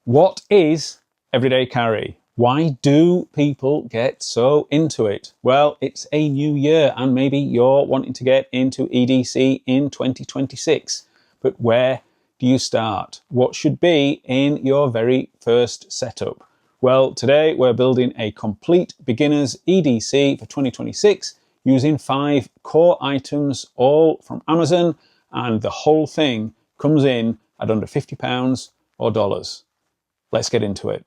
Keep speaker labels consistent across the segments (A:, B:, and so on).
A: What is everyday carry? Why do people get so into it? Well, it's a new year and maybe you're wanting to get into EDC in 2026. But where do you start? What should be in your very first setup? Well, today we're building a complete beginner's EDC for 2026 using 5 core items, all from Amazon, and the whole thing comes in at under £50 or dollars. Let's get into it.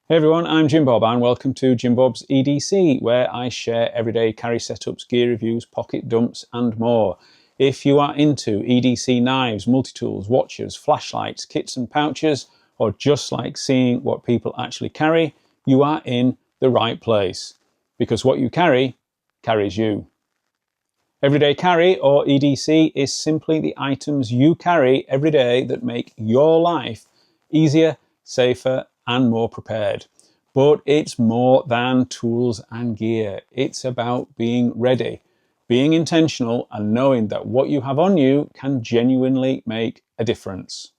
A: Hey everyone, I'm JimBob and welcome to JimBob's EDC, where I share everyday carry setups, gear reviews, pocket dumps and more. If you are into EDC knives, multi-tools, watches, flashlights, kits and pouches, or just like seeing what people actually carry, you are in the right place. Because what you carry, carries you. Everyday carry, or EDC, is simply the items you carry every day that make your life easier, safer and more prepared. But it's more than tools and gear. It's about being ready, being intentional and knowing that what you have on you can genuinely make a difference.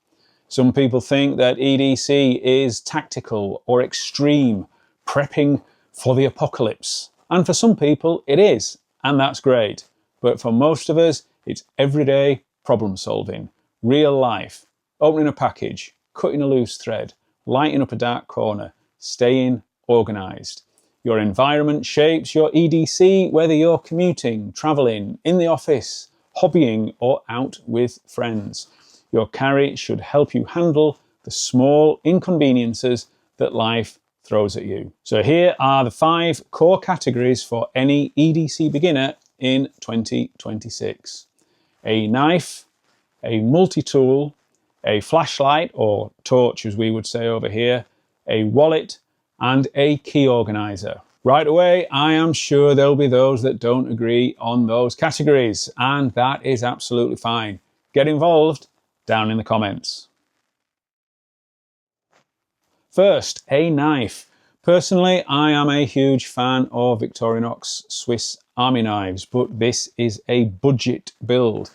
A: Some people think that EDC is tactical or extreme, prepping for the apocalypse. And for some people it is, and that's great. But for most of us, it's everyday problem solving, real life, opening a package, cutting a loose thread, lighting up a dark corner, staying organised. Your environment shapes your EDC, whether you're commuting, travelling, in the office, hobbying or out with friends. Your carry should help you handle the small inconveniences that life throws at you. So here are the 5 core categories for any EDC beginner in 2026. A knife, a multi-tool, a flashlight or torch as we would say over here, a wallet and a key organiser. Right away, I am sure there'll be those that don't agree on those categories, and that is absolutely fine. Get involved down in the comments. First, a knife. Personally, I am a huge fan of Victorinox Swiss Army knives, but this is a budget build.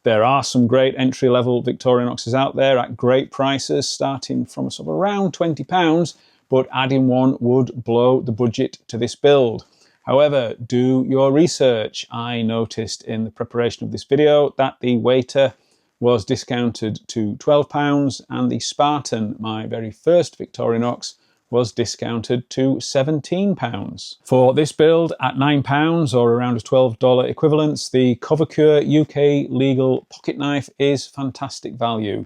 A: There are some great entry-level Victorinoxes out there at great prices, starting from sort of around £20, but adding one would blow the budget to this build. However, do your research. I noticed in the preparation of this video that the Waiter was discounted to £12 and the Spartan, my very first Victorinox, was discounted to £17. For this build at £9 or around a $12 equivalence, the Covacure UK legal pocket knife is fantastic value.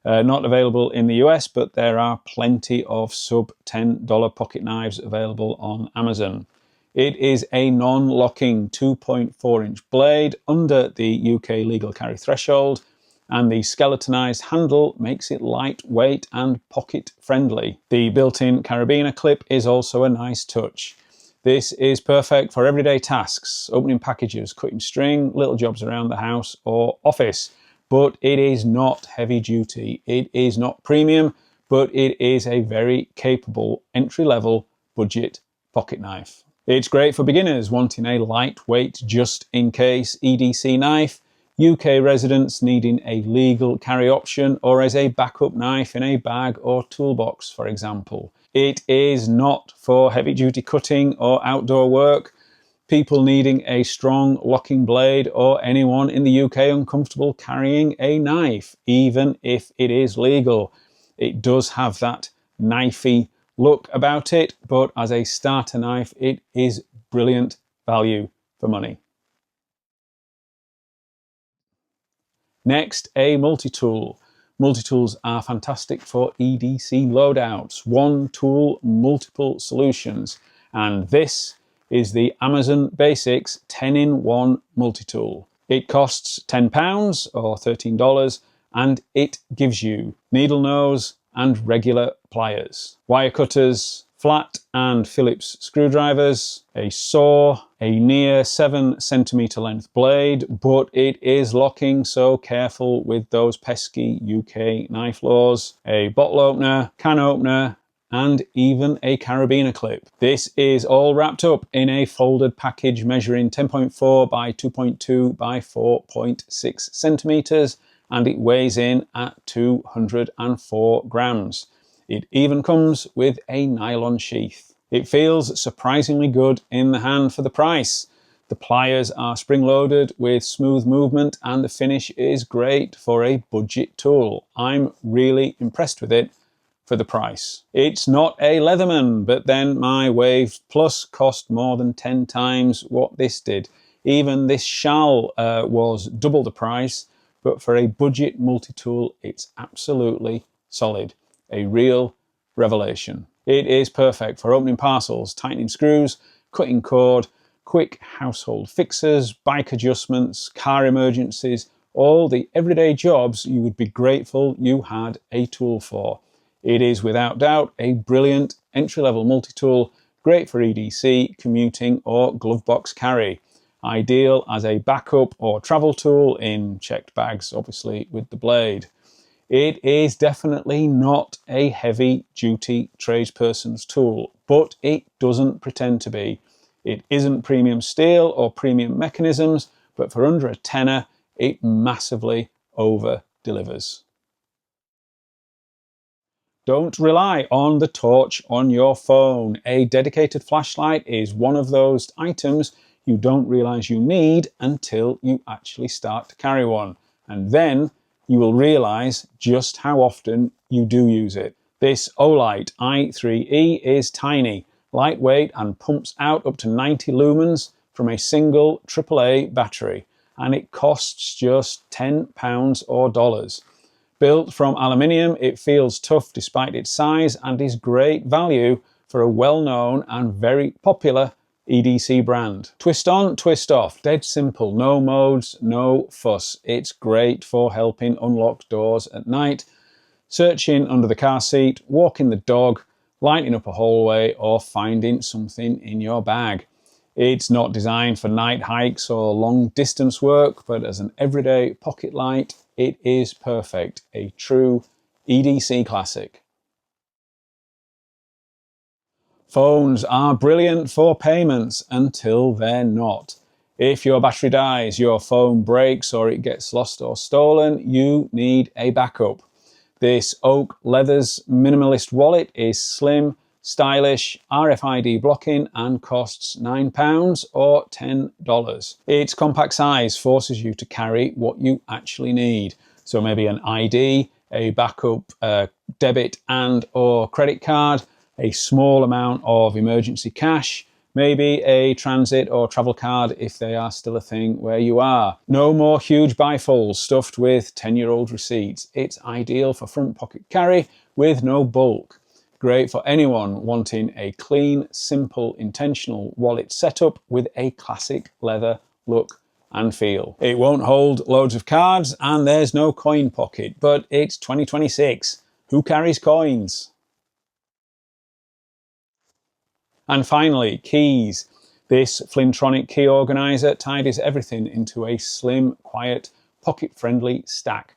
A: Not available in the US, but there are plenty of sub $10 pocket knives available on Amazon. It is a non-locking 2.4-inch blade under the UK legal carry threshold, and the skeletonized handle makes it lightweight and pocket friendly. The built-in carabiner clip is also a nice touch. This is perfect for everyday tasks, opening packages, cutting string, little jobs around the house or office. But it is not heavy duty. It is not premium, but it is a very capable entry-level budget pocket knife. It's great for beginners wanting a lightweight just-in-case EDC knife, UK residents needing a legal carry option, or as a backup knife in a bag or toolbox, for example. It is not for heavy-duty cutting or outdoor work, people needing a strong locking blade, or anyone in the UK uncomfortable carrying a knife, even if it is legal. It does have that knifey look about it, but as a starter knife, it is brilliant value for money. Next, a multi-tool. Multi-tools are fantastic for EDC loadouts. One tool, multiple solutions. And this is the Amazon Basics 10-in-1 multi-tool. It costs £10 or $13 and it gives you needle nose and regular pliers, wire cutters, flat and Phillips screwdrivers, a saw, a near 7cm length blade, but it is locking, so careful with those pesky UK knife laws, a bottle opener, can opener, and even a carabiner clip. This is all wrapped up in a folded package measuring 10.4 by 2.2 by 4.6 centimeters, and it weighs in at 204 grams. It even comes with a nylon sheath. It feels surprisingly good in the hand for the price. The pliers are spring-loaded with smooth movement, and the finish is great for a budget tool. I'm really impressed with it for the price. It's not a Leatherman, but then my Wave Plus cost more than 10 times what this did. Even this Shal was double the price, but for a budget multi-tool, it's absolutely solid. A real revelation. It is perfect for opening parcels, tightening screws, cutting cord, quick household fixes, bike adjustments, car emergencies, all the everyday jobs you would be grateful you had a tool for. It is without doubt a brilliant entry-level multi-tool, great for EDC, commuting or glove box carry. Ideal as a backup or travel tool in checked bags, obviously with the blade. It is definitely not a heavy-duty tradesperson's tool, but it doesn't pretend to be. It isn't premium steel or premium mechanisms, but for under a tenner, it massively over-delivers. Don't rely on the torch on your phone. A dedicated flashlight is one of those items you don't realize you need until you actually start to carry one. And then you will realize just how often you do use it. This Olight i3E is tiny, lightweight, and pumps out up to 90 lumens from a single AAA battery, and it costs just £10 or dollars. Built from aluminium, it feels tough despite its size and is great value for a well-known and very popular EDC brand. Twist on, twist off, dead simple, no modes, no fuss. It's great for helping unlock doors at night, searching under the car seat, walking the dog, lighting up a hallway, or finding something in your bag. It's not designed for night hikes or long distance work, but as an everyday pocket light, it is perfect. A true EDC classic. Phones are brilliant for payments until they're not. If your battery dies, your phone breaks, or it gets lost or stolen, you need a backup. This oak leathers minimalist wallet is slim, stylish, RFID blocking, and costs £9 or $10. Its compact size forces you to carry what you actually need. So maybe an ID, a backup debit and or credit card, a small amount of emergency cash, maybe a transit or travel card if they are still a thing where you are. No more huge bifolds stuffed with 10-year-old receipts. It's ideal for front pocket carry with no bulk. Great for anyone wanting a clean, simple, intentional wallet setup with a classic leather look and feel. It won't hold loads of cards and there's no coin pocket, but it's 2026. Who carries coins? And finally, keys. This Flintronic Key Organiser tidies everything into a slim, quiet, pocket-friendly stack.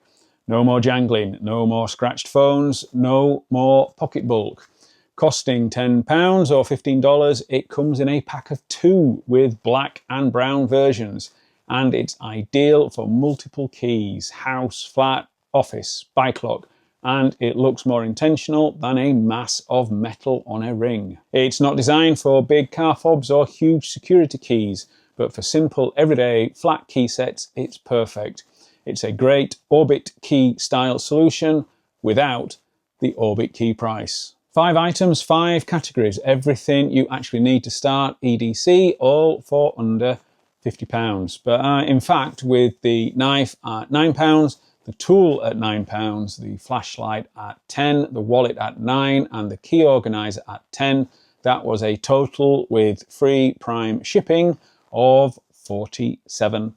A: No more jangling, no more scratched phones, no more pocket bulk. Costing £10 or $15, it comes in a pack of 2 with black and brown versions, and it's ideal for multiple keys, house, flat, office, bike lock, and it looks more intentional than a mass of metal on a ring. It's not designed for big car fobs or huge security keys, but for simple, everyday, flat key sets, it's perfect. It's a great Orbit key style solution without the Orbit key price. 5 items, 5 categories, everything you actually need to start EDC, all for under £50. But in fact, with the knife at £9, the tool at £9, the flashlight at 10, the wallet at 9, and the key organizer at 10, that was a total with free prime shipping of £47.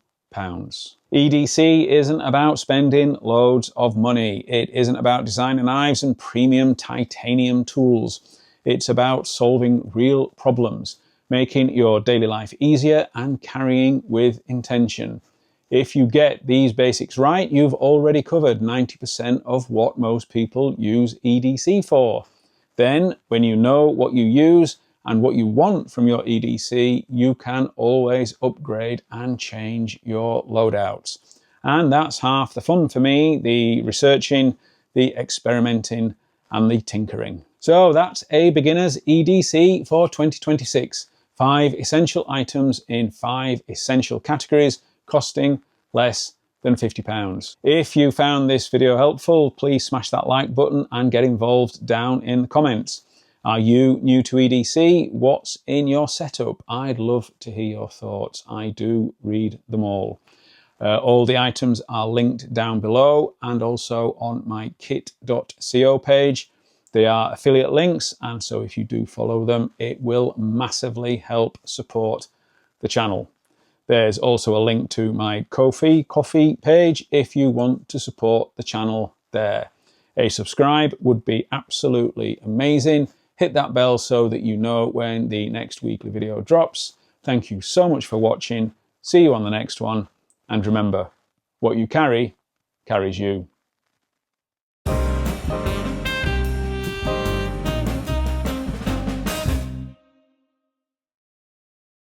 A: EDC isn't about spending loads of money. It isn't about designer knives and premium titanium tools. It's about solving real problems, making your daily life easier and carrying with intention. If you get these basics right, you've already covered 90% of what most people use EDC for. Then, when you know what you use and what you want from your EDC, you can always upgrade and change your loadouts. And that's half the fun for me, the researching, the experimenting, and the tinkering. So that's a beginner's EDC for 2026. 5 essential items in 5 essential categories, costing less than £50. If you found this video helpful, please smash that like button and get involved down in the comments. Are you new to EDC? What's in your setup? I'd love to hear your thoughts. I do read them all. All the items are linked down below and also on my kit.co page. They are affiliate links, and so if you do follow them, it will massively help support the channel. There's also a link to my Ko-fi coffee page if you want to support the channel there. A subscribe would be absolutely amazing. Hit that bell so that you know when the next weekly video drops. Thank you so much for watching. See you on the next one. And remember, what you carry carries you.